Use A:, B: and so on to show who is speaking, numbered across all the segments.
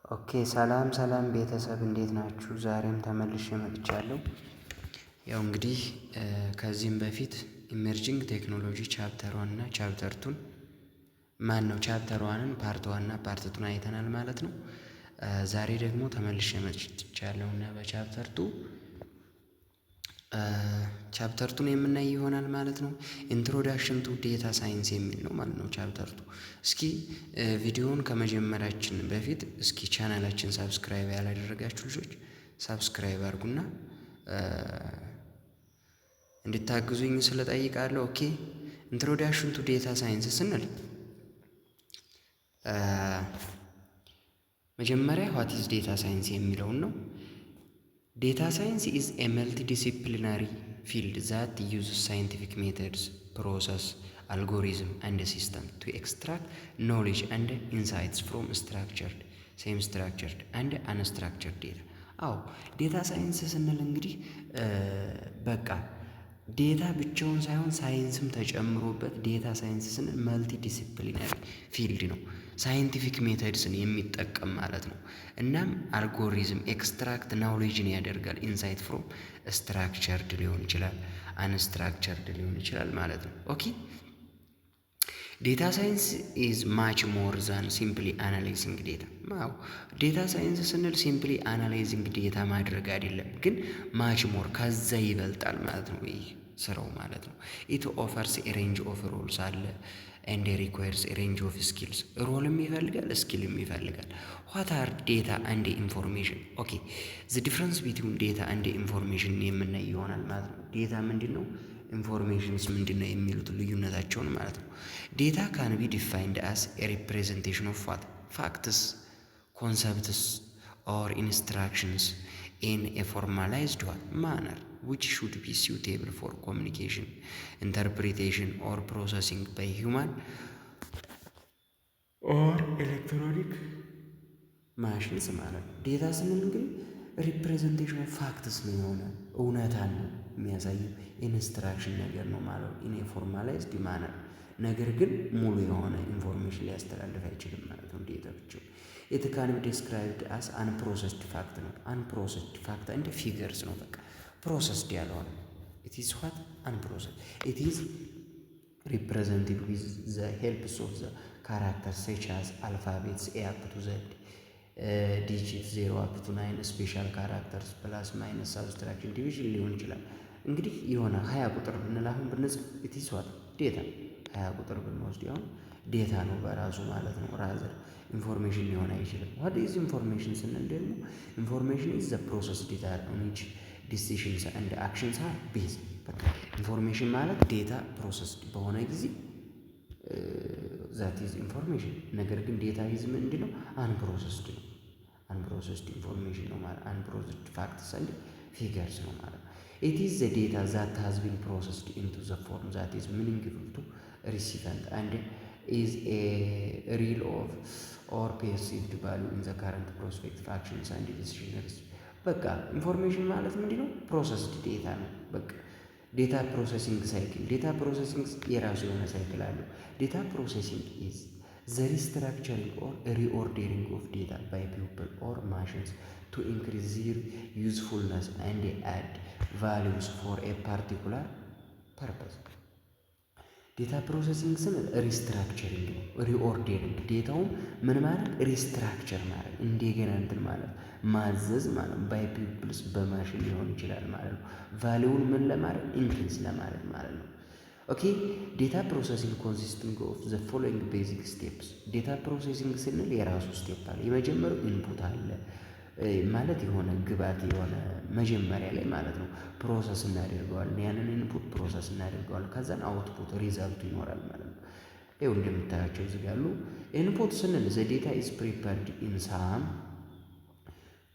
A: ኦኬ ሰላም ሰላም ቤተሰብ እንዴት ናችሁ? ዛሬም ተመልሼ መጥቻለሁ። ያው እንግዲህ ከዚህም በፊት ኢመርጂንግ ቴክኖሎጂ ቻፕተር ዋን እና ቻፕተር ቱን ቻፕተር ዋንን ፓርት ዋን እና ፓርት ቱን አይተናል ማለት ነው። ዛሬ ደግሞ ተመልሼ መጥቻለሁ እና በቻፕተር ቱ ቻፕተር ቱን የምናይ ይሆናል ማለት ነው። ኢንትሮዳክሽን ቱ ዴታ ሳይንስ የሚል ነው ማለት ነው ቻፕተር ቱ። እስኪ ቪዲዮውን ከመጀመራችን በፊት እስኪ ቻናላችን ሳብስክራይብ ያላደረጋችሁ ልጆች ሳብስክራይብ አድርጉና እንድታግዙኝ ስለጠይቃለሁ። ኦኬ ኢንትሮዳክሽን ቱ ዴታ ሳይንስ ስንል መጀመሪያ ዋት ኢዝ ዴታ ሳይንስ የሚለውን ነው። ዴታ ሳይንስ ኢዝ ኤ መልቲ ዲሲፕሊናሪ ፊልድ ዛት ዩዝ ሳይንቲፊክ ሜተድስ ፕሮሰስ አልጎሪዝም አንድ ሲስተም ቱ ኤክስትራክት ኖሌጅ አንድ ኢንሳይትስ ፍሮም ስትራክቸርድ ሴም ስትራክቸርድ አንድ አንስትራክቸርድ ዴታ። አዎ ዴታ ሳይንስ ስንል እንግዲህ በቃ ዴታ ብቻውን ሳይሆን ሳይንስም ተጨምሮበት ዴታ ሳይንስ ስንል መልቲ ዲሲፕሊናሪ ፊልድ ነው። ሳይንቲፊክ ሜተድስን የሚጠቀም ማለት ነው። እናም አልጎሪዝም ኤክስትራክት ናውሌጅን ያደርጋል ኢንሳይት ፍሮም ስትራክቸርድ ሊሆን ይችላል አንስትራክቸርድ ሊሆን ይችላል ማለት ነው። ኦኬ ዴታ ሳይንስ ኢዝ ማች ሞር ዛን ሲምፕሊ አናላይዚንግ ዴታ። አዎ ዴታ ሳይንስ ስንል ሲምፕሊ አናላይዚንግ ዴታ ማድረግ አይደለም፣ ግን ማች ሞር ከዛ ይበልጣል ማለት ነው። ይህ ስራው ማለት ነው። ኢት ኦፈርስ ኤ ሬንጅ ኦፍ ሮልስ አለ ኤንድ ሪኳየርስ ኤ ሬንጅ ኦፍ ስኪልስ። ሮልም ይፈልጋል ስኪልም ይፈልጋል። ዋት አር ዴታ አንድ ኢንፎርሜሽን? ኦኬ ዘ ዲፍረንስ ቢትዊን ዴታ አንድ ኢንፎርሜሽን የምናይ ይሆናል ማለት ነው። ዴታ ምንድን ነው? ኢንፎርሜሽንስ ምንድን ነው? የሚሉት ልዩነታቸውን ማለት ነው። ዴታ ካን ቢ ዲፋይንድ አስ ኤ ሪፕሬዘንቴሽን ኦፍ ዋት ፋክትስ ኮንሰፕትስ ኦር ኢንስትራክሽንስ ኢን ኤ ፎርማላይዝድ ማነር which should be suitable for communication, interpretation or processing by human or electronic machines ማለት ነው። ዴታ ስንል እንግዲህ ሪፕሬዘንቴሽን ኦፍ ፋክትስ ነው፣ የሆነ እውነታን ነው የሚያሳየው። ኢንስትራክሽን ነገር ነው ማለት ነው። ኢን ፎርማላይዝድ ማነር ነገር ግን ሙሉ የሆነ ኢንፎርሜሽን ሊያስተላልፍ አይችልም ማለት ነው ዴታ ብቻው። ኢት ካን ቢ ዲስክራይብድ አስ አንፕሮሰስድ ፋክት ነው። አንፕሮሰስድ ፋክት እንደ ፊገርስ ነው በቃ ፕሮሰስድ ያልሆነ ኢት ኢዝ ዋት አንፕሮሰስድ ኢት ኢዝ ሪፕሬዘንትድ ዊዝ ዘ ሄልፕስ ኦፍ ዘ ካራክተር ሰች አዝ አልፋቤትስ ኤ አፕ ቱ ዘድ ዲጂት 0 አፕ ቱ 9 ስፔሻል ካራክተርስ ፕላስ ማይነስ ሳብስትራክሽን ዲቪዥን ሊሆን ይችላል። እንግዲህ የሆነ 20 ቁጥር ብንል አሁን ብንጽፍ ኢት ኢዝ ዋት ዴታ 20 ቁጥር ብንወስድ አሁን ዴታ ነው በራሱ ማለት ነው። ራዘር ኢንፎርሜሽን ሊሆን አይችልም። ዋት ኢዝ ኢንፎርሜሽን ስንል ደግሞ ኢንፎርሜሽን ኢዝ ዘ ፕሮሰስ ዴታ ኦን ዊች ዲሲሽንስ ኤንድ አክሽንስ አር ቤዝድ። ኢንፎርሜሽን ማለት ዴታ ፕሮሰስ በሆነ ጊዜ ዛት ኢዝ ኢንፎርሜሽን። ነገር ግን ዴታ ኢዝ ምንድን ነው? አንፕሮሰስድ ነው። አንፕሮሰስድ ኢንፎርሜሽን ነው ማለት አንፕሮሰስድ ፋክትስ ኤንድ ፊገርስ ነው ማለት ነው። ኢት ኢዝ ዘ ዴታ ዛት ሃዝ ቢን ፕሮሰስድ ኢንቱ ዘ ፎርም ዛት ኢዝ ሚኒንግፉል ቱ ሪሲቨንት ኤንድ ኢዝ ኤ ሪል ኦፍ ኦር ፐርሲቭድ ቫልዩ ኢን ዘ ካረንት ፕሮስፔክቲቭ አክሽንስ ኤንድ ዲሲሽንስ። በቃ ኢንፎርሜሽን ማለት ምንድን ነው? ፕሮሰስድ ዴታ ነው። በቃ ዴታ ፕሮሰሲንግ ሳይክል። ዴታ ፕሮሰሲንግ የራሱ የሆነ ሳይክል አለው። ዴታ ፕሮሰሲንግ ኢዝ ዘ ሪስትራክቸሪንግ ኦር ሪኦርደሪንግ ኦፍ ዴታ ባይ ፒፕል ኦር ማሽንስ ቱ ኢንክሪዝ ዚር ዩዝፉልነስ ኤንድ አድ ቫሊዩስ ፎር ኤ ፓርቲኩላር ፐርፐስ። ዴታ ፕሮሰሲንግ ስንል ሪስትራክቸሪንግ ነው፣ ሪኦርደሪንግ። ዴታውን ምን ማለት ሪስትራክቸር ማለት እንደገና እንትን ማለት ማዘዝ ማለት ባይ ፒፕልስ በማሽን ሊሆን ይችላል ማለት ነው። ቫሊዩን ምን ለማድረግ ኢንክሪዝ ለማድረግ ማለት ነው። ኦኬ ዴታ ፕሮሰሲንግ ኮንሲስቲንግ ኦፍ ዘ ፎሎዊንግ ቤዚክ ስቴፕስ። ዴታ ፕሮሰሲንግ ስንል የራሱ ስቴፕ አለ። የመጀመሪያው ኢንፑት አለ ማለት የሆነ ግባት የሆነ መጀመሪያ ላይ ማለት ነው ፕሮሰስ እናደርገዋለን። ያንን ኢንፑት ፕሮሰስ እናደርገዋለን። ከዛን አውትፑት ሪዛልቱ ይኖራል ማለት ነው። ይኸው እንደምታያቸው እዚህ ጋር ያሉ ኢንፑት ስንል ዘ ዴታ ኢዝ ፕሪፐርድ ኢን ሳም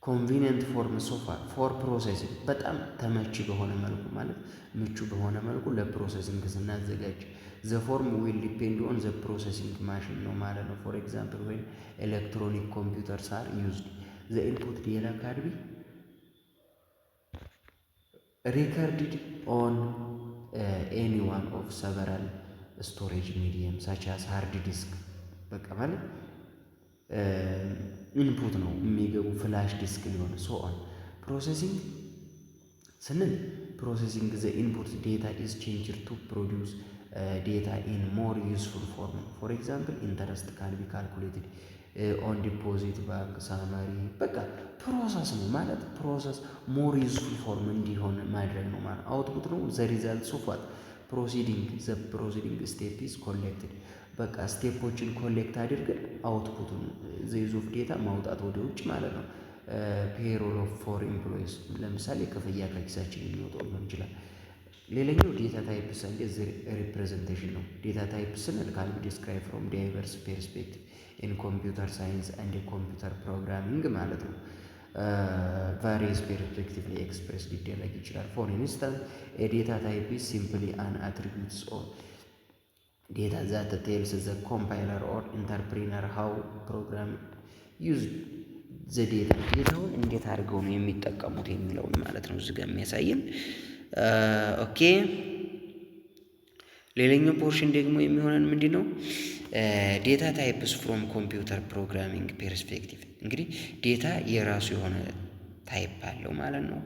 A: ኮንቪኒየንት ፎርም ፎር ፕሮሰሲንግ። በጣም ተመቺ በሆነ መልኩ ማለት ምቹ በሆነ መልኩ ለፕሮሰሲንግ ስናዘጋጅ ዘ ፎርም ዊል ዲፔንድ ኦን ዘ ፕሮሰሲንግ ማሽን ነው ማለት ነው። ፎር ኤግዛምፕል ወይም ኤሌክትሮኒክ ኮምፒውተርስ አር ዩዝድ the input data can be recorded on any one of several storage medium such as hard disk። በቃ ማለት ኢንፑት ነው የሚገቡ ፍላሽ ዲስክ ሊሆን ሶ ኦን። ፕሮሰሲንግ ስንል ፕሮሰሲንግ ዘ ኢንፑት ዴታ ኢዝ ቼንጅድ ቱ ፕሮዲውስ ዴታ ኢን ሞር ዩስፉል ፎርም ፎር ኤግዛምፕል ኢንተረስት ካን ቢ ካልኩሌትድ ኦን ዲፖዚት ባንክ ሳማሪ። በቃ ፕሮሰስ ነው ማለት ፕሮሰስ ሞር ዩዝፉል ፎርም እንዲሆን ማድረግ ነው ማለት። አውትፑት ነው ዘ ሪዛልትስ ኦፍ ዋት ፕሮሲዲንግ ዘ ፕሮሲዲንግ ስቴፕ ኢዝ ኮሌክትድ። በቃ ስቴፖችን ኮሌክት አድርገን አውትፑቱን ዘ ዩዝ ኦፍ ዴታ ማውጣት ወደ ውጭ ማለት ነው። ፔሮል ኦፍ ፎር ኤምፕሎይስ ለምሳሌ ክፍያ ከኪሳችን የሚወጣው ሊሆን ይችላል። ሌላኛው ዴታ ታይፕስ እንደ ሪፕሬዘንቴሽን ነው። ዴታ ታይፕ ስንል ካን ቢ ዲስክራይብ ፍሮም ዳይቨርስ ፐርስፔክቲቭ ኢን ኮምፒውተር ሳይንስ አንድ ኮምፒውተር ፕሮግራሚንግ ማለት ነው። ቫሪየስ ፐርስፔክቲቭ ላይ ኤክስፕሬስ ሊደረግ ይችላል። ፎር ኢንስታንስ ዴታ ታይፕ ኢዝ ሲምፕሊ አን አትሪቢዩትስ ኦር ዴታ ዛት ቴልስ ዘ ኮምፓይለር ኦር ኢንተርፕሪነር ሃው ፕሮግራም ዩዝ ዘ ዴታ። ዴታውን እንዴት አድርገው ነው የሚጠቀሙት የሚለውን ማለት ነው እዚህ ጋር የሚያሳየን። ኦኬ ሌላኛው ፖርሽን ደግሞ የሚሆነን ምንድን ነው? ዴታ ታይፕስ ፍሮም ኮምፒውተር ፕሮግራሚንግ ፐርስፔክቲቭ። እንግዲህ ዴታ የራሱ የሆነ ታይፕ አለው ማለት ነው።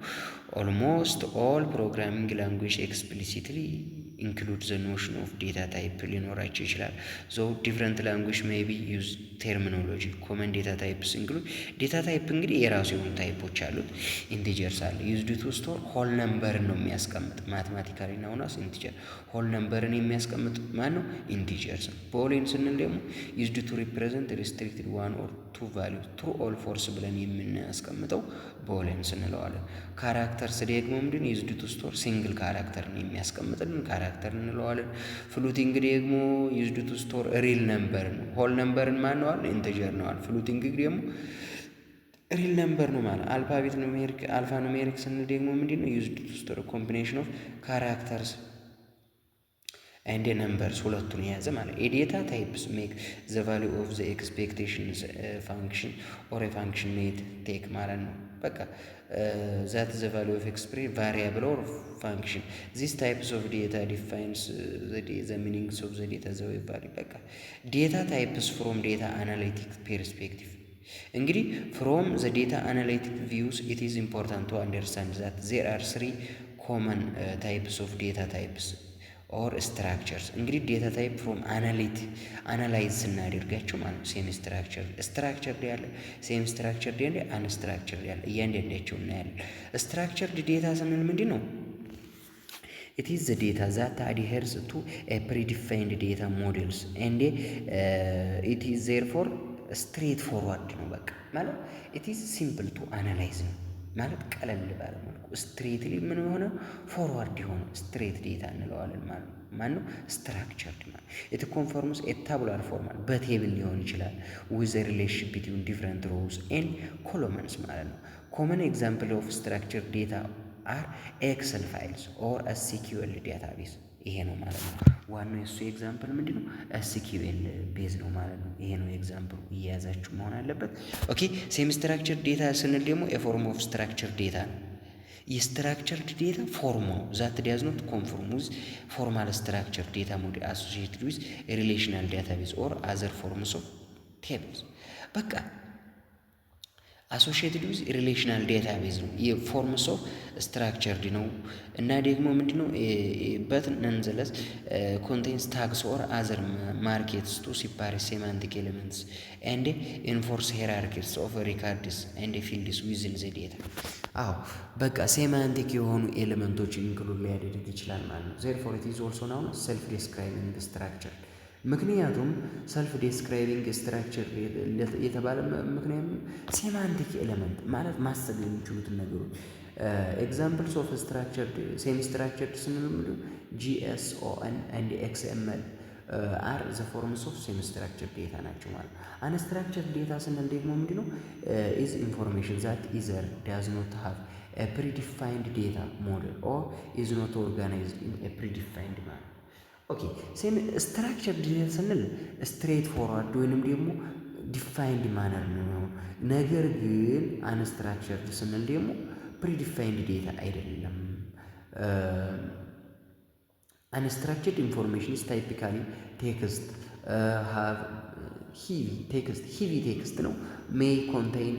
A: ኦልሞስት ኦል ፕሮግራሚንግ ላንጉዌጅ ኤክስፕሊሲትሊ ኢንክሉድ ዘ ኖሽን ኦፍ ዴታ ታይፕ ሊኖራቸው ይችላል። ዞ ዲፍረንት ላንጉዌጅ ሜይ ቢ ዩዝ ቴርሚኖሎጂ ኮመን ዴታ ታይፕስ ኢንክሉድ። ዴታ ታይፕ እንግዲህ የራሱ የሆኑ ታይፖች አሉት። ኢንቲጀርስ አለ ዩዝድ ቱ ስቶር ሆል ነምበርን ነው የሚያስቀምጥ። ማቴማቲካሊ ናውናስ ኢንቲጀር ሆል ነምበርን የሚያስቀምጥ ማን ነው? ኢንቲጀርስ ነው። ቦሊን ስንል ደግሞ ዩዝድ ቱ ሪፕሬዘንት ሪስትሪክትድ ዋን ኦር ቱ ቫሊዩስ ትሩ ኦል ፎርስ ብለን የምናስቀምጠው ቦሊን ስንለዋለን። ካራክተርስ ደግሞ ምንድን ዩዝድ ቱ ስቶር ሲንግል ካራክተርን የሚያስቀምጥልን ካራክተር እንለዋለን። ፍሉቲንግ ደግሞ ዩዝድ ቱ ስቶር ሪል ነምበር ነው። ሆል ነምበርን ማን ነው አለ? ኢንቲጀር ነው አለ። ፍሉቲንግ ደግሞ ሪል ነምበር ነው ማለት። አልፋቤት ኑሜሪክ አልፋ ኑሜሪክ ስንል ደግሞ ምንድን ነው? ዩዝድ ቱ ስቶር ኮምቢኔሽን ኦፍ ካራክተርስ ኤንድ ነምበርስ ሁለቱን የያዘ ማለት። የዴታ ታይፕስ ሜክ ዘ ቫሊዩ ኦፍ ዘ ኤክስፔክቴሽንስ ፋንክሽን ኦር ፋንክሽን ሜት ቴክ ማለት ነው። በቃ ዛት ዘ ቫሊዩ ኦፍ ኤክስፕሬስ ቫሪያብል ኦር ፋንክሽን ዚስ ታይፕስ ኦፍ ዴታ ዲፋይንስ ዘ ሚኒንግስ ኦፍ ዘ ዴታ ዘ ዌብ ቫሊዩ። በቃ ዴታ ታይፕስ ፍሮም ዴታ አናሊቲክ ፔርስፔክቲቭ። እንግዲህ ፍሮም ዘ ዴታ አናሊቲክ ቪውስ ኢት ኢዝ ኢምፖርታንት ቱ አንደርስታንድ ዛት ዜር አር ስሪ ኮመን ታይፕስ ኦፍ ዴታ ታይፕስ ኦር ስትራክቸርስ። እንግዲህ ዴታ ታይፕ ፍሮም አናላይዝ ስናደርጋቸው ማለት ነው። ሴሚ ስትራክቸር ስትራክቸር ያለ ሴሚ ስትራክቸር ያለ አንስትራክቸር ያለ እያንዳንዳቸው እናያለን። ስትራክቸርድ ዴታ ስንል ምንድን ነው? ኢት ኢዝ ዘ ዴታ ዛት አድሄርስ ቱ ፕሪዲፋይንድ ዴታ ሞዴልስ ኤንድ ኢት ኢዝ ዜርፎር ስትሬት ፎርዋርድ ነው። በቃ ማለት ኢት ኢዝ ሲምፕል ቱ አናላይዝ ነው ማለት ቀለል ባለ መልኩ ስትሬትሊ ምን የሆነ ፎርዋርድ የሆነ ስትሬት ዴታ እንለዋለን ማለት ነው። ማን ነው? ስትራክቸርድ ማለት ኢት ኮንፎርምስ ኤ ታቡላር ፎርማት በቴብል ሊሆን ይችላል ዊዝ ሪሌሽን ቢትዊን ዲፍረንት ሮውስ ኤንድ ኮሎመንስ ማለት ነው። ኮመን ኤግዛምፕል ኦፍ ስትራክቸር ዴታ አር ኤክሰል ፋይልስ ኦር ኤስኪዩኤል ዳታቤዝ። ይሄ ነው ማለት ነው። ዋናው የሱ ኤግዛምፕል ምንድን ነው? ኤስኪዩኤል ቤዝ ነው ማለት ነው። ይሄ ነው ኤግዛምፕሉ፣ እየያዛችሁ መሆን አለበት። ኦኬ ሴሚ ስትራክቸር ዴታ ስንል ደግሞ የፎርም ኦፍ ስትራክቸር ዴታ ነው። የስትራክቸርድ ዴታ ፎርም ነው ዛት ዳዝ ኖት ኮንፎርም ዊዝ ፎርማል ስትራክቸር ዴታ ሞዴል አሶሲኤትድ ዊዝ ሪሌሽናል ዳታቤዝ ኦር አዘር ፎርምስ ኦፍ ቴብልስ። በቃ አሶሺየትድ ዊዝ ሪሌሽናል ዴታቤዝ ነው። የፎርምስ ኦፍ ስትራክቸርድ ነው እና ደግሞ ምንድነው በት ነንዘለስ ኮንቴንስ ታግስ ኦር አዘር ማርኬትስ ቱ ሲፓሬት ሴማንቲክ ኤሌመንትስ ኤንድ ኢንፎርስ ሄራርኪስ ኦፍ ሪካርድስ ኤንድ ፊልድስ ዊዝን ዘ ዴታ። አዎ በቃ ሴማንቲክ የሆኑ ኤሌመንቶችን ኢንክሉድ ሊያደርግ ይችላል ማለት ነው። ዜርፎር ኢት ኢዝ ኦልሶ ናውን ሰልፍ ዲስክራይቢንግ ስትራክቸር። ምክንያቱም ሰልፍ ዲስክራይቢንግ ስትራክቸር የተባለ ምክንያቱም ሴማንቲክ ኤሌመንት ማለት ማሰብ የሚችሉትን ነገሮች ኤግዛምፕልስ ኦፍ ስትራክቸርድ ሴሚ ስትራክቸርድ ስንል ጂኤስኦኤን ኤንድ ኤክስኤምኤል አር ዘ ፎርምስ ኦፍ ሴሚ ስትራክቸር ዴታ ናቸው ማለት ነው። አንስትራክቸር ዴታ ስንል ደግሞ ምንድን ነው? ኢዝ ኢንፎርሜሽን ዛት ኢዘር ዳዝ ኖት ሃቭ ኤ ፕሪዲፋይንድ ዴታ ሞዴል ኦር ኢዝ ኖት ኦርጋናይዝድ ኢን ኤ ፕሪዲፋይንድ ማነር። ኦኬ ሴሚ ስትራክቸር ዴታ ስንል ስትሬት ፎርዋርድ ወይንም ደግሞ ዲፋይንድ ማነር ነው። ነገር ግን አንስትራክቸርድ ስንል ደግሞ ፕሪዲፋይንድ ዴታ አይደለም። አንስትራክቸርድ ኢንፎርሜሽን ኢዝ ታይፒካሊ ቴክስት ሃቭ ሂቪ ቴክስት ነው። ሜይ ኮንቴይን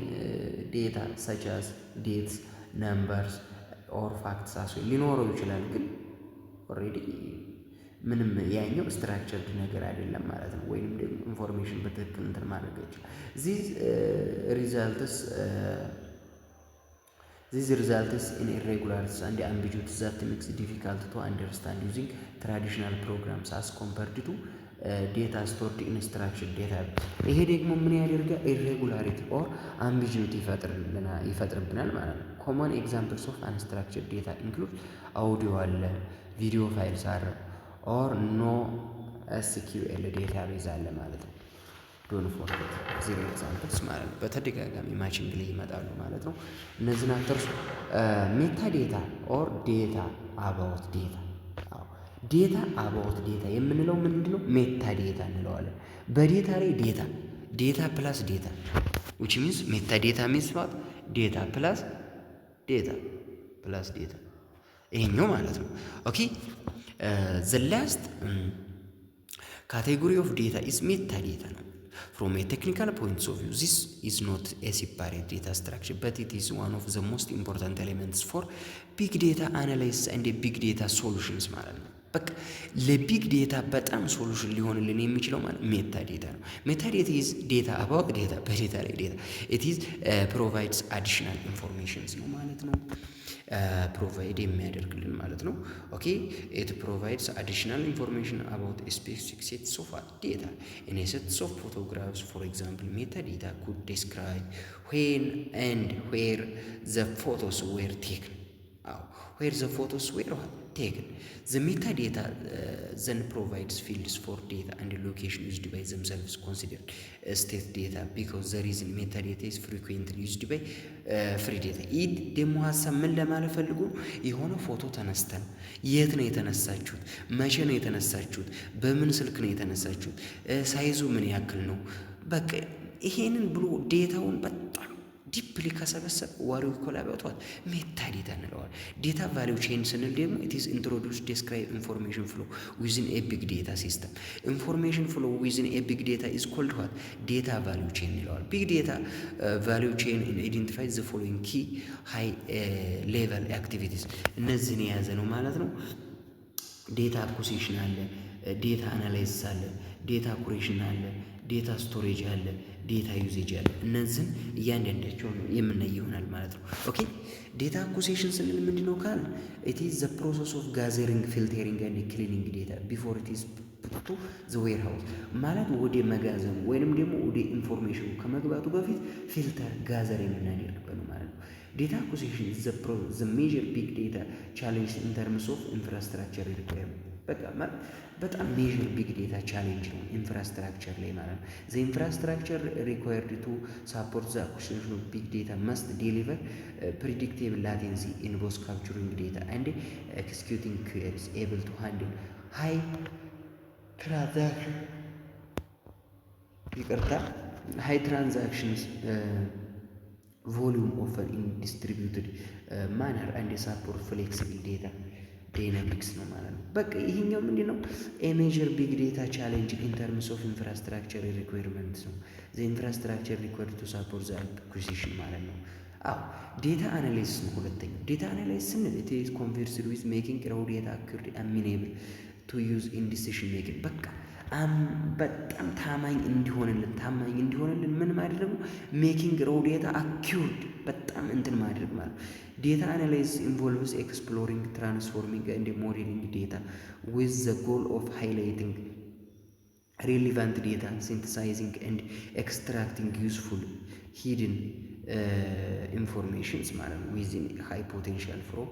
A: ዴታ ሰች አስ ዴትስ ነምበርስ ኦር ፋክትስ አስ ሊኖረው ይችላል፣ ግን ኦልሬዲ ምንም ያኛው ስትራክቸርድ ነገር አይደለም ማለት ነው። ወይንም ደግሞ ኢንፎርሜሽን በትክክል እንትን ማድረግ ይችላል። ዚስ ሪዛልትስ ኢን ኢሬጉላሪቲስ አንድ አምቢጉይቲስ ዛት ሜክስ ዲፊካልት ቱ አንደርስታንድ ዩዚንግ ትራዲሽናል ፕሮግራምስ አስ ኮምፐርድ ቱ ዴታ ስቶርድ ኢን ስትራክቸርድ ዴታ። ይሄ ደግሞ ምን ያደርጋል? ኢሬጉላሪቲ ኦር አምቢጉይቲ ይፈጥርብናል ማለት ነው። ኮመን ኤግዛምፕልስ ኦፍ አንስትራክቸርድ ዴታ ኢንክሉድ አውዲዮ አለ፣ ቪዲዮ ፋይልስ አለ ኦር ኖ ኤስኪዩኤል ዴታቤዝ አለ ማለት ነው። ዶንት ፎርጌት ዚሮ ኤግዛምፕልስ ማለት ነው። በተደጋጋሚ ማቺንግ ላይ ይመጣሉ ማለት ነው። እነዚህን አትርሱ። ሜታ ዴታ ኦር ዴታ አባውት ዴታ። ዴታ አባውት ዴታ የምንለው ምንድን ነው? ሜታ ዴታ እንለዋለን። በዴታ ላይ ዴታ ፕላስ ዴታ which means ሜታ ዴታ means what? ዴታ ፕላስ ዴታ ይሄኛው ማለት ነው። ኦኬ the last category of data is metadata ነው። From a technical point of view, this is not a separate data structure, but it is one of the most important elements for big data analysis and big data solutions ማለት ነው። በቃ ለቢግ ዴታ በጣም ሶሉሽን ሊሆንልን የሚችለው ማለት ሜታ ዴታ ነው። ሜታ ዴታ ኢዝ ዴታ አባውት ዴታ፣ በዴታ ላይ ዴታ ኢት ኢዝ ፕሮቫይድስ አዲሽናል ኢንፎርሜሽንስ ነው ማለት ነው። ፕሮቫይድ የሚያደርግልን ማለት ነው። ኦኬ ኢት ፕሮቫይድስ አዲሽናል ኢንፎርሜሽን አባውት ስፔሲፊክ ሴትስ ኦፍ ዴታ ኢን ሴትስ ኦፍ ፎቶግራፍስ ፎር ኤግዛምፕል ሜታ ዴታ ኩድ ዲስክራይብ ዌን ኤንድ ዌር ዘ ፎቶስ ዌር ቴክን where the photos were taken. The metadata then provides fields for data and location used by themselves considered state data because the reason metadata is frequently used by free data. ይህ ደግሞ ሀሳብ ምን ለማለት ፈልጉ? የሆነ ፎቶ ተነስተን የት ነው የተነሳችሁት? መቼ ነው የተነሳችሁት? በምን ስልክ ነው የተነሳችሁት? ሳይዙ ምን ያክል ነው? በቃ ይሄንን ብሎ ዴታውን በጣም ዲፕሊ ከሰበሰብ ዋሪው ኮላባቷል ሜታ ዴታ እንለዋል። ዴታ ቫሊው ቼን ስንል ደግሞ ኢት ኢዝ ኢንትሮዱስ ዲስክራይብ ኢንፎርሜሽን ፍሎ ዊዝን ኤ ቢግ ዴታ ሲስተም። ኢንፎርሜሽን ፍሎ ዊዝን ኤ ቢግ ዴታ ኢዝ ኮልድ ዋት? ዴታ ቫሊው ቼን እንለዋል። ቢግ ዴታ ቫሊው ቼን አይደንቲፋይ ዘ ፎሎዊንግ ኪ ሃይ ሌቨል አክቲቪቲስ። እነዚህን የያዘ ነው ማለት ነው። ዴታ አኩሲሽን አለ፣ ዴታ አናላይሲስ አለ፣ ዴታ ኩሬሽን አለ፣ ዴታ ስቶሬጅ አለ፣ ዴታ ዩዜጅ አለ። እነዚህን እያንዳንዳቸው የምናይ ይሆናል ማለት ነው። ኦኬ ዴታ አኩሴሽን ስንል ምንድን ነው ካል ኢት ኢዝ ዘ ፕሮሰስ ኦፍ ጋዘሪንግ ፊልተሪንግ ኤንድ ክሊኒንግ ዴታ ቢፎር ኢት ኢዝ ፑት ቱ ዘ ዌር ሃውስ ማለት ወደ መጋዘኑ ወይንም ደግሞ ወደ ኢንፎርሜሽኑ ከመግባቱ በፊት ፊልተር ጋዘር የምናደርግበት ነው ማለት ነው። ዴታ አኩሴሽን ኢዝ ዘ ሜጀር ቢግ ዴታ ቻሌንጅ ኢን ተርምስ ኦፍ ኢንፍራስትራክቸር ሪኳየርመንት። በቃ ማለት በጣም ሜጀር ቢግ ዴታ ቻሌንጅ ነው ኢንፍራስትራክቸር ላይ ማለት ነው። ዘ ኢንፍራስትራክቸር ሪኳየርድ ቱ ሳፖርት ዘ አኩሴሽን ኦፍ ቢግ ዴታ መስት ዴሊቨር ፕሪዲክቴብል ላቴንሲ ኢን ቦዝ ካፕቸሪንግ ዴታ አንድ ኤክስኪዩቲንግ ኩዌሪስ ኤብል ቱ ሃንድል ሃይ ትራንዛክሽንስ ቮሊዩም ኦፈን ኢን ዲስትሪቢዩትድ ማነር አንድ ሳፖርት ፍሌክሲብል ዴታ ዳይናሚክስ ነው ማለት ነው። በቃ ይሄኛው ምንድን ነው? ሜጀር ቢግ ዴታ ቻሌንጅ ኢን ተርምስ ኦፍ ኢንፍራስትራክቸር ሪኳየርመንት ነው። ዘ ኢንፍራስትራክቸር ሪኳየርድ ቱ ሳፖርት ዘ አኩሲሽን ማለት ነው። አዎ ዴታ አናላይሲስ ነው ሁለተኛው። ዴታ አናላይሲስ ስንል ኢት ኢዝ ኮንቨርስድ ዊዝ ሜኪንግ ራው ዴታ አኩርድ አሚኔብል ቱ ዩዝ ኢን ዲሲሽን ሜኪንግ። በቃ በጣም ታማኝ እንዲሆንልን ምን ማድረግ ነው? ሜኪንግ ራው ዴታ አኩርድ በጣም እንትን ማድረግ ማለት ነው። ዴታ አናላይሲስ ኢንቮልቭስ ኤክስፕሎሪንግ ትራንስፎርሚንግ ኤንድ ሞዴሊንግ ዴታ ዊዝ ዘ ጎል ኦፍ ሃይላይቲንግ ሬሌቫንት ዴታ ሲንተሳይዚንግ ኤንድ ኤክስትራክቲንግ ዩስፉል ሂድን ኢንፎርሜሽንስ ማለት ነው ዊዝን ሃይ ፖቴንሻል ፍሮም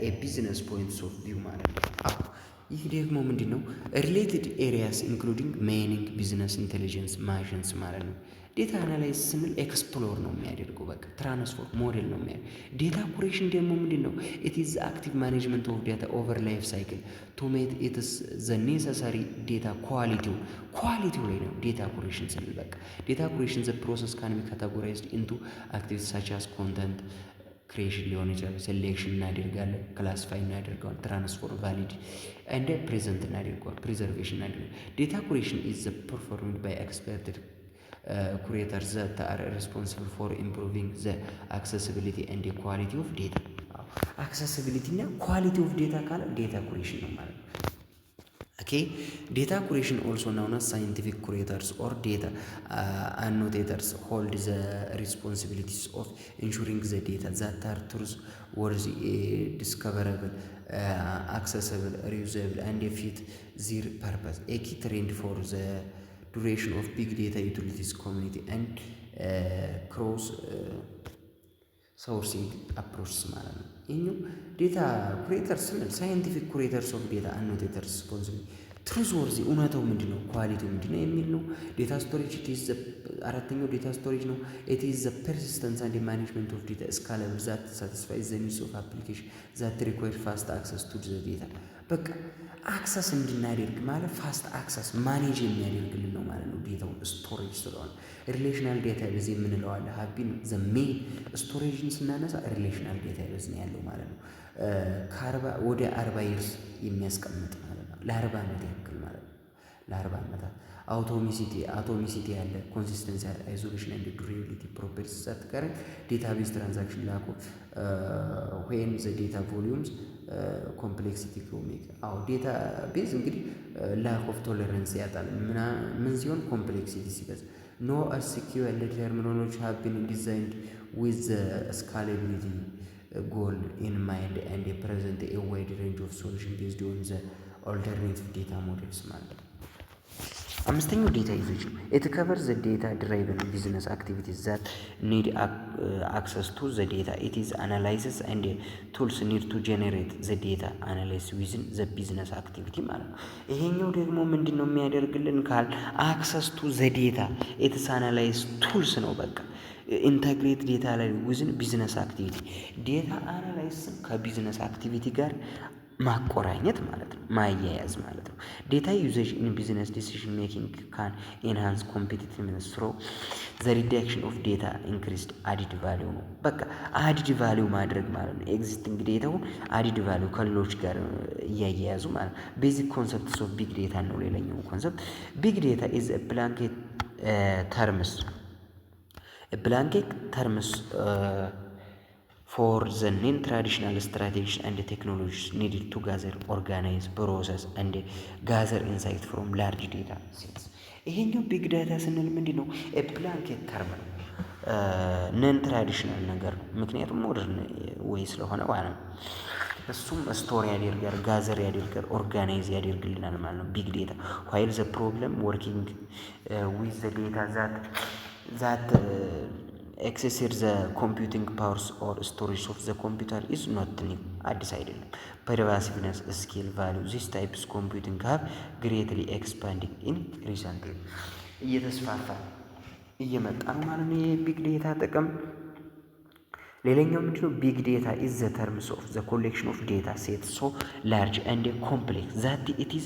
A: ኤ ቢዝነስ ፖይንትስ ኦፍ ቪው ማለት ነው። ይህ ደግሞ ምንድን ነው? ሪሌትድ ኤሪያስ ኢንክሉዲንግ ማይኒንግ፣ ቢዝነስ ኢንቴሊጀንስ፣ ማሽንስ ማለት ነው። ዴታ አናላይሲስ ስንል ኤክስፕሎር ነው የሚያደርገው፣ በቃ ትራንስፎርም ሞዴል ነው የሚያደርገው። ዴታ ኩሬሽን ደግሞ ምንድን ነው? ኢት ኢዝ አክቲቭ ማኔጅመንት ኦፍ ዴታ ኦቨር ላይፍ ሳይክል ቱ ሜት ኢትስ ዘ ኔሰሰሪ ዴታ ኳሊቲው ላይ ነው ዴታ ኩሬሽን ስንል። በቃ ዴታ ኩሬሽን ዘ ፕሮሰስ ካን ቢ ካቴጎራይዝድ ኢንቱ አክቲቪቲስ ሳች አስ ኮንተንት ክሬሽን ሊሆን ይችላል። ሴሌክሽን እናደርጋለን፣ ክላሲፋይ እናደርገዋለን፣ ትራንስፎርም፣ ቫሊድ እንደ ፕሬዘንት እናደርገዋለን፣ ፕሪዘርቬሽን እናደርገዋለን። ዴታ ኩሬሽን ኢዝ ፐርፎርምድ ባይ ኤክስፐርትድ ኩሬተርስ that are responsible for improving the accessibility and the quality of data። አክሰሲቢሊቲ እና ኳሊቲ ኦፍ ዴታ ካለ ዴታ ኩሬሽን ነው ማለት ነው። ኦኬ ዴታ ኩሬሽን ኦልሶ ናውን አስ ሳይንቲፊክ ኩሬተርስ ኦር ዴታ አኖቴተርስ ሆልድ ዘ ሪስፖንሲቢሊቲስ ኦፍ ኢንሹሪንግ ዘ ዴታ ዛት አር ትሩዝ ወርዚ ዲስከቨረብል አክሰሲብል ሪዩዘብል አንድ ፊት ዚር ፐርፐስ ኤ ኪ ትሬንድ ፎር ዘ duration of big data utilities community and cross sourcing approaches ማለት ነው። ይህኛው ዴታ ኩሬተርስ ስንል ሳይንቲፊክ ኩሬተርስ ኦፍ ዴታ አኖቴተርስ ሪስፖንሲብል ትሩዝ ወርዚ እውነታው ምንድን ነው ኳሊቲው ምንድን ነው የሚል ነው። ዴታ ስቶሬጅ አራተኛው ዴታ ስቶሬጅ ነው። ኢት ኢዝ ዘ ፐርሲስተንስ አንድ ማኔጅመንት ኦፍ ዴታ ስካለብል ዛት ሳቲስፋይ ዘ ኒድስ ኦፍ አፕሊኬሽን ዛት ሪኳየር ፋስት አክሰስ ቱ ዘ ዴታ። በቃ አክሰስ እንድናደርግ ማለት ፋስት አክሰስ ማኔጅ የሚያደርግልን ነው ማለት ነው። ዴታውን ስቶሬጅ ስለሆነ ሪሌሽናል ዴታ ቤዝ የምንለው አለ። ሀቢን ዘ ሜን ስቶሬጅን ስናነሳ ሪሌሽናል ዴታ ቤዝ ነው ያለው ማለት ነው። ወደ 40 ይርስ የሚያስቀምጥ ማለት ነው። ለ40 ዓመት ያክል ማለት ነው። ለ40 ዓመታት አቶሚሲቲ ያለ ኮንሲስተንሲ ያለ አይዞሌሽን and durability properties that current database transaction lack of when the data volumes complexity ሜክ ዴታ ቤዝ እንግዲህ ላክ ኦፍ ቶለረንስ ያጣል ምን ሲሆን ኮምፕሌክሲቲ ሲበዛ ኖ SQL terminology have been designed with the scalability goal in mind and they present a wide range of solution based on the alternative data models ማለት ነው። አምስተኛው ዴታ ዩዜጅ ነው። ኢት ከቨርስ ዘ ዴታ ድራይቨን ቢዝነስ አክቲቪቲስ ዛት ኒድ አክሰስ ቱ ዘ ዴታ ኢት ኢዝ አናላይሲስ ኤንድ ቱልስ ኒድ ቱ ጄኔሬት ዘ ዴታ አናላይሲስ ዊዝን ዘ ቢዝነስ አክቲቪቲ ማለት ነው። ይሄኛው ደግሞ ምንድን ነው የሚያደርግልን ካል አክሰስ ቱ ዘ ዴታ ኢትስ አናላይስ ቱልስ ነው። በቃ ኢንተግሬት ዴታ ላይ ዊዝን ቢዝነስ አክቲቪቲ ዴታ አናላይስን ከቢዝነስ አክቲቪቲ ጋር ማቆራኘት ማለት ነው፣ ማያያዝ ማለት ነው። ዴታ ዩዜጅ ኢን ቢዝነስ ዲሲዥን ሜኪንግ ካን ኢንሃንስ ኮምፒቲቲቭነስ ትሩ ዘ ሪዳክሽን ኦፍ ዴታ ኢንክሪስድ አዲድ ቫሊዩ ነው። በቃ አዲድ ቫሊዩ ማድረግ ማለት ነው። ኤግዚስቲንግ ዴታውን አዲድ ቫሊዩ ከሌሎች ጋር እያያያዙ ማለት ነው። ቤዚክ ኮንሰፕትስ ኦፍ ቢግ ዴታ ነው ሌላኛው ኮንሰፕት። ቢግ ዴታ ኢዝ ብላንኬት ተርምስ for the non-traditional strategies and technologies needed to gather, organize, process and gather insight from large data sets። ይሄኛው ቢግ ዳታ ስንል ምንድን ነው? ብላንኬት ተርም ነው፣ ነን ትራዲሽናል ነገር ነው። ምክንያቱም ሞደርን ወይ ስለሆነ ማለት ነው። እሱም ስቶሪ ያደርጋል፣ ጋዘር ያደርጋል፣ ኦርጋናይዝ ያደርግልናል ማለት ነው። ቢግ ዴታ while the problem working with the data that excess the computing powers or storage of the computer is not new አዲስ አይደለም። pervasiveness scale value this types computing have greatly expanded in recent years እየተስፋፋ እየመጣ ነው ማለት ነው የቢግ ዴታ ጥቅም። ሌላኛው ምንድነው? ቢግ ዴታ ኢዝ ዘ ተርምስ ኦፍ ዘ ኮሌክሽን ኦፍ ዴታ ሴት ሶ ላርጅ ኤንድ ኮምፕሌክስ ዛት ኢት ኢዝ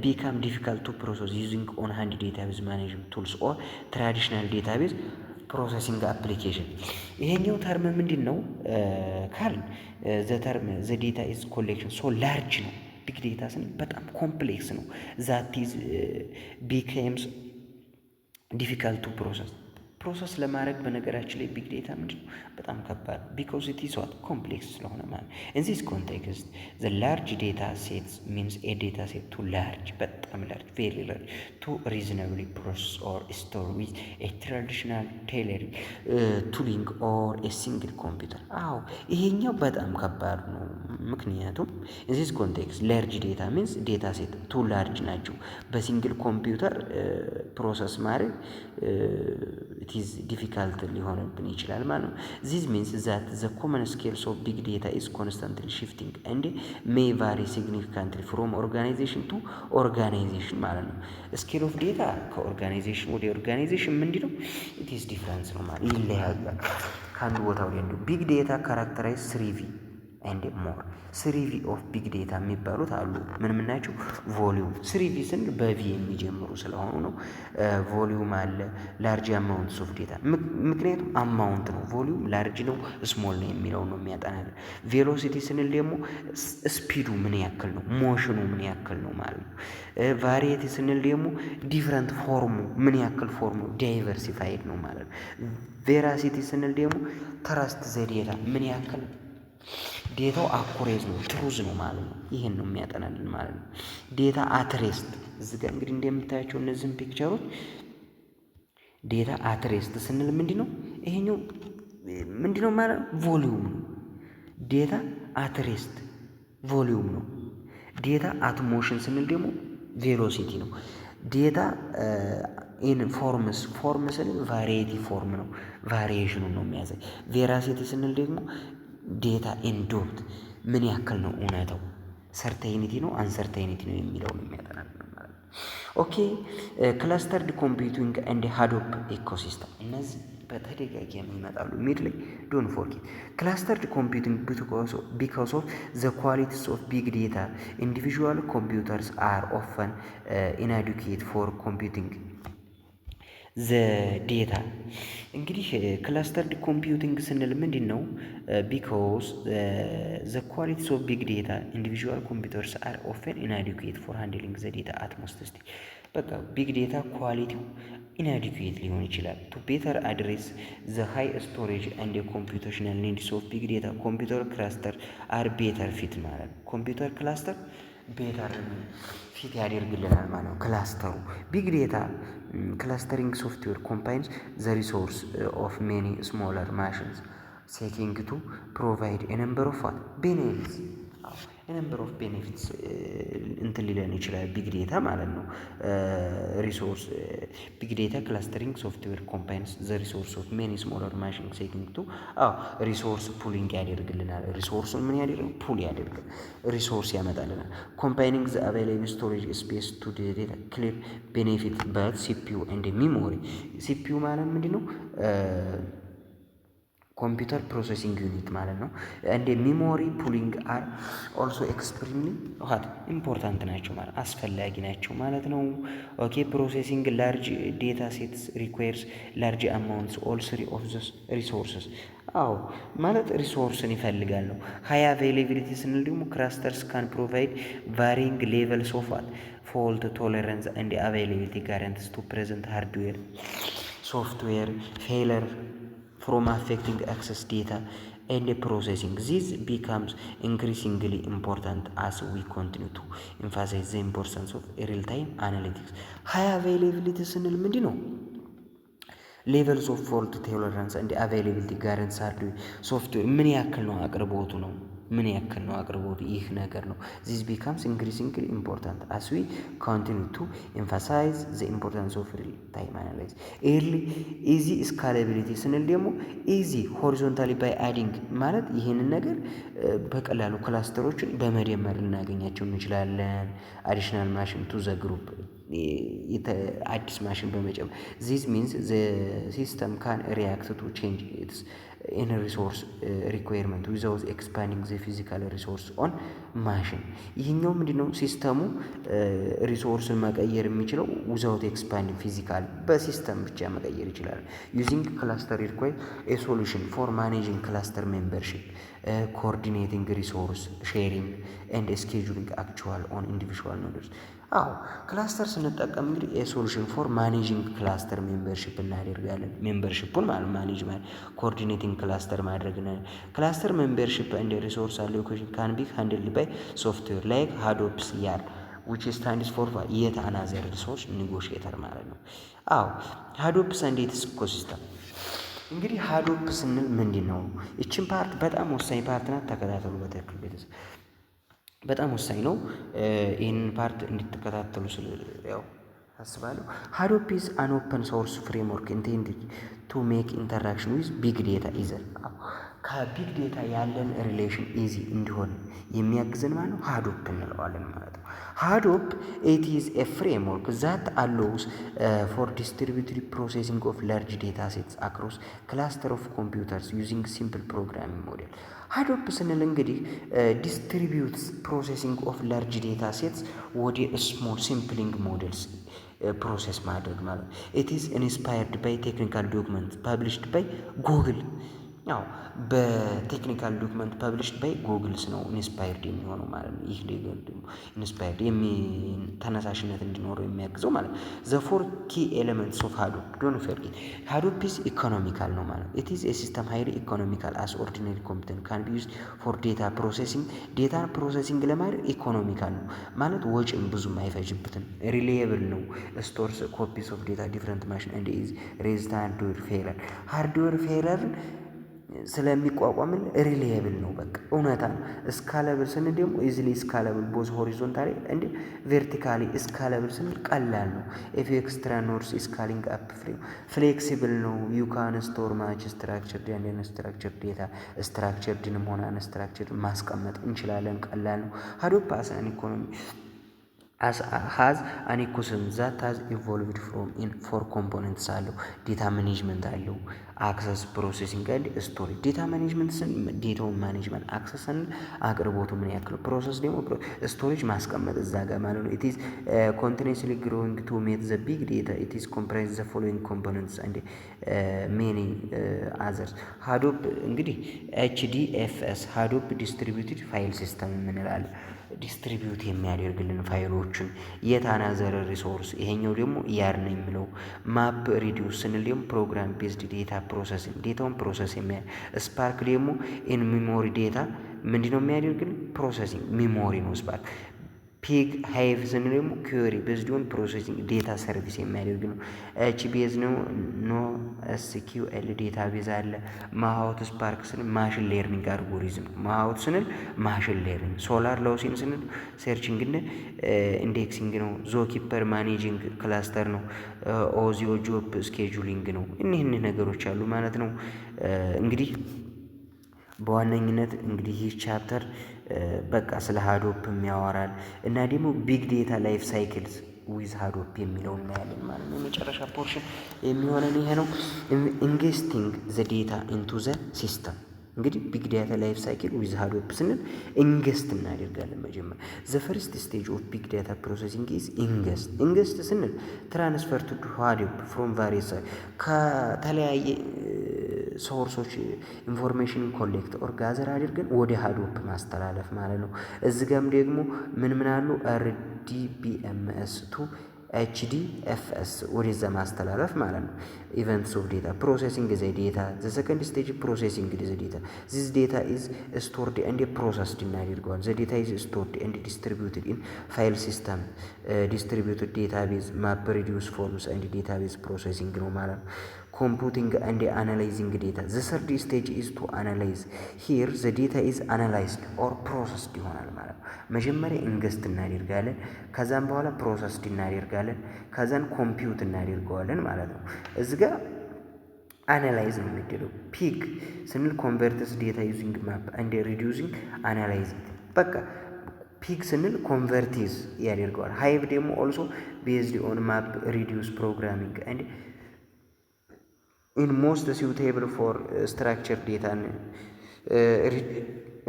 A: ቢካም ዲፊካልት ቱ ፕሮሰስ ዩዚንግ ኦን ሃንድ ዴታቤዝ ማኔጅመንት ቱልስ ኦር ትራዲሽናል ዴታቤዝ ፕሮሰሲንግ አፕሊኬሽን። ይሄኛው ተርም ምንድን ነው ካልን ዘ ተርም ዘ ዴታ ኢዝ ኮሌክሽን ሶ ላርጅ ነው። ቢግ ዴታ ስን በጣም ኮምፕሌክስ ነው። ዛት ኢዝ ቢካምስ ዲፊካልት ቱ ፕሮሰስ ለማድረግ በነገራችን ላይ ቢግ ዴታ ምንድን ነው በጣም ከባድ ቢኮዝ ኢት ኢዝ ዋት ኮምፕሌክስ ስለሆነ ማለት ኢን ዚስ ኮንቴክስት ዘ ላርጅ ዴታ ሴትስ ሚንስ ኤ ዴታ ሴት ቱ ላርጅ በጣም ላርጅ ቬሪ ላርጅ ቱ ሪዝናብሊ ፕሮሰስ ኦር ስቶር ዊዝ ኤ ትራዲሽናል ቴይለሪንግ ቱሊንግ ኦር ኤ ሲንግል ኮምፒውተር። አዎ ይሄኛው በጣም ከባድ ነው። ምክንያቱም ኢን ዚስ ኮንቴክስት ላርጅ ዴታ ሚንስ ዴታ ሴት ቱ ላርጅ ናቸው። በሲንግል ኮምፒውተር ፕሮሰስ ማድረግ ኢዝ ዲፊካልት ሊሆንብን ይችላል ማለት ነው። ዚስ ሚንስ ዛት ዘ ኮመን ስኬልስ ኦፍ ቢግ ዴታ ኢዝ ኮንስታንትሊ ሽፍቲንግ ኤንድ ሜይ ቫሪ ሲግኒፊካንትሊ ፍሮም ኦርጋናይዜሽን ቱ ኦርጋናይዜሽን ማለት ነው። ስኬል ኦፍ ዴታ ከኦርጋናይዜሽን ወደ ኦርጋናይዜሽን ምንድን ነው ኢት ኢዝ ዲፍረንስ ነው ማለት ይለያያል ከአንዱ ቦታ ወደ አንዱ። ቢግ ዴታ ካራክተራይዝ 3V ኤንድ ሞር። 3V ኦፍ ቢግ ዴታ የሚባሉት አሉ። ምን ናቸው? ቮሊዩም 3V ስንል በቪ የሚጀምሩ ስለሆኑ ነው። ቮሊዩም አለ፣ ላርጅ አማውንት ኦፍ ዴታ። ምክንያቱም አማውንት ነው፣ ቮሊዩም ላርጅ ነው ስሞል ነው የሚለው ነው የሚያጠናልን። ቬሎሲቲ ስንል ደግሞ ስፒዱ ምን ያክል ነው፣ ሞሽኑ ምን ያክል ነው ማለት ነው። ቫሪየቲ ስንል ደግሞ ዲፍረንት ፎርሙ ምን ያክል ፎርሙ ዳይቨርሲፋይድ ነው ማለት ነው። ቬራሲቲ ስንል ደግሞ ትረስት ዘ ዴታ ምን ያክል ዴታው አኩሬት ነው ትሩዝ ነው ማለት ነው። ይሄን ነው የሚያጠናልን ማለት ነው። ዴታ አትሬስት እዚህ ጋር እንግዲህ እንደምታያቸው እነዚህን ፒክቸሮች ዴታ አትሬስት ስንል ምንድነው? ይሄኛው ምንድነው ማለት ነው? ቮሊዩም ነው። ዴታ አትሬስት ቮሊዩም ነው። ዴታ አትሞሽን ስንል ደግሞ ቬሎሲቲ ነው። ዴታ ኢን ፎርም ስንል ቫሪየቲ ፎርም ነው፣ ቫሪዬሽኑን ነው የሚያሳይ። ቬራሲቲ ስንል ደግሞ ዴታ ኢን ዶፕት ምን ያክል ነው እውነታው፣ ሰርቴይኒቲ ነው አንሰርቴይኒቲ ነው የሚለውን የሚያጠናልን ማለት ነው። ኦኬ ክላስተርድ ኮምፒውቲንግ ኤንድ ሃዶፕ ኢኮሲስተም እነዚህ በተደጋጋሚ ይመጣሉ። ሚድ ላይ ዶንት ፎርጌት ክላስተርድ ኮምፒውቲንግ ቢካዝ ኦፍ ዘ ኳሊቲስ ኦፍ ቢግ ዴታ ኢንዲቪዥዋል ኮምፒውተርስ አር ኦፈን ኢንአዲኩዌት ፎር ኮምፒውቲንግ ዘ ዴታ። እንግዲህ ክላስተርድ ኮምፒውቲንግ ስንል ምንድን ነው? ቢካዝ ዘ ኳሊቲስ ኦፍ ቢግ ዴታ ኢንዲቪዥዋል ኮምፒውተርስ አር ኦፈን ኢንአዲኩዌት ፎር ሃንድሊንግ ዘ ዴታ አት ሞስት ስቴጅ። በቃ ቢግ ዴታ ኳሊቲው ኢንአዲኩዌት ሊሆን ይችላል። ቱ ቤተር አድሬስ ዘ ሃይ ስቶሬጅ ኤንድ ኮምፒውቴሽናል ኒድስ ኦፍ ቢግ ዴታ ኮምፒውተር ክላስተር አር ቤተር ፊት ማለት ነው። ኮምፒውተር ክላስተር ቤተር ፊት ያደርግልናል ማለት ነው። ክላስተሩ ቢግ ዴታ ክላስተሪንግ ሶፍትዌር ኮምባይንስ ዘ ሪሶርስ ኦፍ ሜኒ ስሞለር ማሽንስ ሴኪንግ ቱ ፕሮቫይድ ኤ ነምበር ኦፍ ዋት ቤኔፊትስ ነምበር ኦፍ ቤኔፊትስ እንትን ሊለን ይችላል ቢግ ዴታ ማለት ነው። ሪሶርስ ቢግ ዴታ ክላስተሪንግ ሶፍትዌር ኮምባይንስ ዘ ሪሶርስ ኦፍ ሜኒ ስሞለር ማሽን ሴኪንግ ቱ ሪሶርስ ፑሊንግ ያደርግልናል። ሪሶርሱን ምን ያደርግ ፑል ያደርጋል፣ ሪሶርስ ያመጣልናል። ኮምባይኒንግ ዘ አቬይላብል ስቶሬጅ ስፔስ ቱ ዴታ ክሊር ቤኔፊት በት ሲፒዩ ኤንድ ሚሞሪ። ሲፒዩ ማለት ምንድን ነው? ኮምፒውተር ፕሮሰሲንግ ዩኒት ማለት ነው። እንደ ሚሞሪ ፑሊንግ አር ኦልሶ ኤክስትሪምሊ ዋት ኢምፖርታንት ናቸው ማለት አስፈላጊ ናቸው ማለት ነው። ኦኬ ፕሮሰሲንግ ላርጅ ዴታ ሴትስ ሪኳየርስ ላርጅ አማውንትስ ኦል ስሪ ኦፍ ዘስ ሪሶርስስ። አዎ ማለት ሪሶርስን ይፈልጋል ነው። ሃይ አቬይላቢሊቲ ስንል ደግሞ ክላስተርስ ካን ፕሮቫይድ ቫሪንግ ሌቨልስ ኦፍ ዋት ፎልት ቶለረንስ ኤንድ አቬይላቢሊቲ ጋራንቲስ ቱ ፕሬዘንት ሃርድዌር ሶፍትዌር ፌለር from affecting access data and processing. This becomes increasingly important as we continue to emphasize the importance of real-time analytics. High availability ስንል ምንድን ነው? ሌቨልስ ኦፍ ፎልት ቶለራንስ እንደ አቬይላቢሊቲ ጋረንስ ሃርድ ሶፍትዌር ምን ያክል ነው አቅርቦቱ ነው ምን ያክል ነው አቅርቦቱ ይህ ነገር ነው። ዚስ ቢካምስ ኢንክሪዚንግሊ ኢምፖርታንት አስ ዊ ኮንቲኒው ቱ ኤምፋሳይዝ ዘ ኢምፖርታንስ ኦፍ ሪል ታይም አናላይዝ። ኤርሊ ኢዚ ስካላቢሊቲ ስንል ደግሞ ኢዚ ሆሪዞንታሊ ባይ አዲንግ ማለት ይህንን ነገር በቀላሉ ክላስተሮችን በመደመር ልናገኛቸው እንችላለን። አዲሽናል ማሽን ቱ ዘ ግሩፕ አዲስ ማሽን በመጨመር ዚስ ሚንስ ዘ ሲስተም ካን ሪያክት ቱ ቼንጅ ኢትስ ኢን ሪሶርስ ሪኳየርመንት ዊዛውት ኤክስፓንዲንግ ዘ ፊዚካል ሪሶርስ ኦን ማሽን። ይህኛው ምንድነው? ሲስተሙ ሪሶርስን መቀየር የሚችለው ዊዛውት ኤክስፓንዲንግ ፊዚካል በሲስተም ብቻ መቀየር ይችላል። ዩዚንግ ክላስተር ሪኳየር ኤ ሶሉሽን ፎር ማኔጂንግ ክላስተር ሜምበርሺፕ ኮኦርዲኔቲንግ ሪሶርስ ሼሪንግ ኤንድ ስኬጁሊንግ አክቹዋል ኦን ኢንዲቪዥዋል ኖዶች። አዎ ክላስተር ስንጠቀም እንግዲህ የሶሉሽን ፎር ማኔጂንግ ክላስተር ሜምበርሺፕ እናደርጋለን። ሜምበርሺፑን ማለት ማኔጅ ማለት ኮኦርዲኔቲንግ ክላስተር ማድረግ ነው። ክላስተር ሜምበርሺፕ እንደ ሪሶርስ አሎኬሽን ካን ቢ ሃንድልድ ባይ ሶፍትዌር ላይክ ሃዶፕስ ያር which stands for yet another resource negotiator ማለት ነው። አዎ ሃዶፕስ እንዴት ኢኮሲስተም እንግዲህ ሃዶፕ ስንል ምንድን ነው? ይችን ፓርት በጣም ወሳኝ ፓርት ናት። ተከታተሉ በትክክል ቤተሰብ በጣም ወሳኝ ነው። ይህንን ፓርት እንድትከታተሉ ያው አስባለሁ። ሃዶፕ ኢዝ አን ኦፐን ሶርስ ፍሬምወርክ ኢንቴንድድ ቱ ሜክ ኢንተራክሽን ዊዝ ቢግ ዴታ ኢዘር ከቢግ ዴታ ያለን ሪሌሽን ኢዚ እንዲሆን የሚያግዘን ማለት ነው ሃዶፕ እንለዋለን ማለት ነው። ሃዶፕ ኢት ኢዝ ኤ ፍሬምወርክ ዛት አሎውስ ፎር ዲስትሪቢዩትድ ፕሮሴሲንግ ኦፍ ላርጅ ዴታ ሴትስ አክሮስ ክላስተር ኦፍ ኮምፒውተርስ ዩዚንግ ሲምፕል ፕሮግራሚንግ ሞዴል። ሃዶፕ ስንል እንግዲህ ዲስትሪቢዩትስ ፕሮሴሲንግ ኦፍ ላርጅ ዴታ ሴትስ ወደ ስሞል ሲምፕሊንግ ሞዴልስ ፕሮሴስ ማድረግ ማለት ነው። ኢት ኢዝ ኢንስፓየርድ ባይ ቴክኒካል ዶክመንት ፐብሊሽድ ባይ ጉግል። ያው በቴክኒካል ዶክመንት ፐብሊሽድ ባይ ጉግልስ ነው ኢንስፓየርድ የሚሆነው ማለት ነው። ይህ ደግሞ ኢንስፓየርድ ተነሳሽነት እንዲኖረው የሚያግዘው ማለት ነው። ዘ ፎር ኪ ኤሌመንትስ ኦፍ ሃዶፕ ዶንት ፎርጌት ሃዶፕ ኢዝ ኢኮኖሚካል ነው ማለት ነው። ኢት ኢዝ ኤ ሲስተም ሃይሊ ኢኮኖሚካል አስ ኦርዲናሪ ኮምፒውተር ካን ቢ ዩዝድ ፎር ዴታ ፕሮሴሲንግ። ዴታ ፕሮሴሲንግ ለማድረግ ኢኮኖሚካል ነው ማለት ወጪም ብዙም አይፈጅበትም። ሪላየብል ነው። ስቶርስ ኮፒስ ኦፍ ዴታ ዲፍረንት ማሽን ኤንድ ኢዝ ሬዚስት ሃርድዌር ፌለር። ሃርድዌር ፌለርን ስለሚቋቋምን ሪላየብል ነው። በቃ እውነታ ነው። ስካለብል ስንል ደግሞ ኢዝሊ ስካለብል ቦዝ ሆሪዞንታሊ እንደ ቨርቲካሊ ስካለብል ስንል ቀላል ነው። ኢፍ ኤክስትራ ኖርስ ስካሊንግ አፕ ፍሌክሲብል ነው። ዩ ካን ስቶር ማች ስትራክቸርድ ኤንድ አንስትራክቸርድ ዴታ ስትራክቸርድንም ሆነ አንስትራክቸርድ ማስቀመጥ እንችላለን። ቀላል ነው። ሃዶፕ አስ አን ኢኮኖሚ has an ecosystem that has evolved from in four components አለው። ዴታ ማኔጅመንት አለው። አክሰስ ፕሮሴሲንግ ኤንድ ስቶሬጅ። ዴታ ማኔጅመንት ዴታውን ማኔጅመንት፣ አክሰስን አቅርቦቱ ምን ያክል፣ ፕሮሰስ ደግሞ ስቶሬጅ ማስቀመጥ እዛ ጋር ማለት ነው። ኢት ኢዝ ኮንቲኒስሊ ግሮዊንግ ቱ ሜት ዘ ቢግ ዴታ ኢት ኢዝ ኮምፕራይዝ ዘ ፎሎዊንግ ኮምፖነንትስ ኤንድ ሜኒ አዘርስ። ሃዶፕ እንግዲህ ኤችዲኤፍኤስ ሃዶፕ ዲስትሪቢዩትድ ፋይል ሲስተም የምንላለን። ዲስትሪቢዩት የሚያደርግልን ፋይሎችን የታናዘር ሪሶርስ። ይሄኛው ደግሞ ያር ነው የሚለው። ማፕ ሪዲዩስ ስንል ደግሞ ፕሮግራም ቤዝድ ዴታ ፕሮሰሲንግ ዴታውን ፕሮሰስ ስፓርክ ደግሞ ኢን ሚሞሪ ዴታ ምንድነው የሚያደርግልን? ፕሮሰሲንግ ሚሞሪ ነው ስፓርክ። ፒግ ሃይቭ ስንል ደግሞ ኩዌሪ ቤዝድ ኦን ፕሮሰሲንግ ዴታ ሰርቪስ የሚያደርግ ነው። ኤችቢኤስ ነው ኖ ኤስኪዩኤል ዴታ ቤዝ አለ። ማሃውት ስፓርክ ስንል ማሽን ሌርኒንግ አልጎሪዝም። ማሃውት ስንል ማሽን ሌርኒንግ። ሶላር ሎሲን ስንል ሰርችንግ እና ኢንዴክሲንግ ነው። ዞኪፐር ማኔጂንግ ክላስተር ነው። ኦዚዮ ጆብ ስኬጁሊንግ ነው። እኒህን ነገሮች አሉ ማለት ነው። እንግዲህ በዋነኝነት እንግዲህ ይህ ቻፕተር በቃ ስለ ሃዶፕም ያወራል እና ደግሞ ቢግ ዴታ ላይፍ ሳይክልስ ዊዝ ሃዶፕ የሚለው እናያለን ማለት ነው። የመጨረሻ ፖርሽን የሚሆነን ይሄ ነው። ኢንጌስቲንግ ዘ ዴታ ኢንቱ ዘ ሲስተም። እንግዲህ ቢግ ዴታ ላይፍ ሳይክል ዊዝ ሃዶፕ ስንል ኢንገስት እናደርጋለን። መጀመሪያ ዘ ፈርስት ስቴጅ ኦፍ ቢግ ዴታ ፕሮሰሲንግ ኢዝ ኢንገስት። ኢንገስት ስንል ትራንስፈር ቱ ሃዶፕ ፍሮም ቫሪየስ ከተለያየ ሶርሶች ኢንፎርሜሽን ኮሌክት ኦር ጋዘር አድርገን ወደ ሃዶፕ ማስተላለፍ ማለት ነው። እዚህ ጋም ደግሞ ምን አሉ አርዲቢኤምኤስ ቱ ኤችዲኤፍኤስ ወደዛ ማስተላለፍ ማለት ነው። ኢቨንትስ ኦፍ ዴታ ፕሮሴሲንግ ዘ ዴታ ዘ ሰከንድ ስቴጅ ፕሮሴሲንግ ዘ ዴታ ዚስ ዴታ ኢዝ ስቶርድ ኤንድ ፕሮሰስድ እናደርገዋል። ዘ ዴታ ኢዝ ስቶርድ ኤንድ ዲስትሪቢዩትድ ኢን ፋይል ሲስተም ዲስትሪቢዩትድ ዴታቤዝ ማፕ ሪዲዩስ ፎርምስ ኤንድ ዴታቤዝ ፕሮሴሲንግ ነው ማለት ነው። ኮምፑቲንግ ኤንድ አናላይዚንግ ዴታ ዘ ሰርድ ስቴጅ ኢዝ ቱ አናላይዝ ሂር ዘ ዴታ ኢዝ አናላይዝድ ኦር ፕሮሰስድ ይሆናል ማለት ነው። መጀመሪያ ኢንገስት እናደርጋለን፣ ከዛም በኋላ ፕሮሰስድ እናደርጋለን፣ ከዛን ኮምፒውት እናደርገዋለን ማለት ነው። እዚህ ጋር አናላይዝ ነው የሚደረገው። ፒግ ስንል ኮንቨርትስ ዴታ ዩዚንግ ማፕ ኤንድ ሪዲዩሲንግ አናላይዝ በቃ ፒግ ስንል ኮንቨርቲዝ ያደርገዋል። ሃይቭ ደግሞ ኦልሶ ቤዝድ ኦን ማፕ ሪዲዩስ ፕሮግራሚንግ ኤንድ ኢን ሞስት ሲውቴብል ፎር ስትራክቸር ዴታን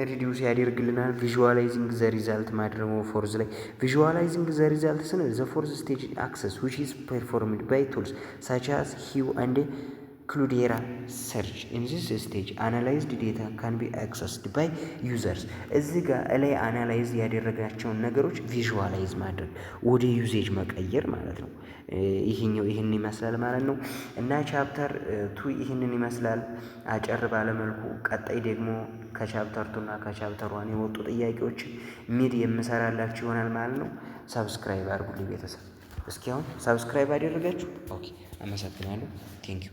A: ሪዲዩስ ያደርግልናል። ቪዥዋላይዚንግ ዘ ሪዛልት ማድረግ ፎርዝ ላይ ቪዥዋላይዚንግ ዘ ሪዛልት ስንል ዘ ፎርዝ ስቴጅ አክሰስ ዊች ኢዝ ፐርፎርምድ ባይ ቱልስ ሳች አዝ ሂው ኤንድ ክሉዴራ ሰርች ኢን ዚስ ስቴጅ አናላይዝድ ዴታ ካን ቢ አክሰስድ ባይ ዩዘርስ። እዚህ ጋር ላይ አናላይዝ ያደረጋቸውን ነገሮች ቪዥዋላይዝ ማድረግ ወደ ዩዜጅ መቀየር ማለት ነው። ይህኛው ይህን ይመስላል ማለት ነው እና ቻፕተር ቱ ይህንን ይመስላል አጨር ባለመልኩ። ቀጣይ ደግሞ ከቻፕተር ቱና ከቻፕተር ዋን የወጡ ጥያቄዎች ሚድ የምሰራላችሁ ይሆናል ማለት ነው። ሰብስክራይብ አድርጉልኝ ቤተሰብ። እስኪ አሁን ሰብስክራይብ አደረጋችሁ? ኦኬ፣ አመሰግናለሁ። ቴንኪዩ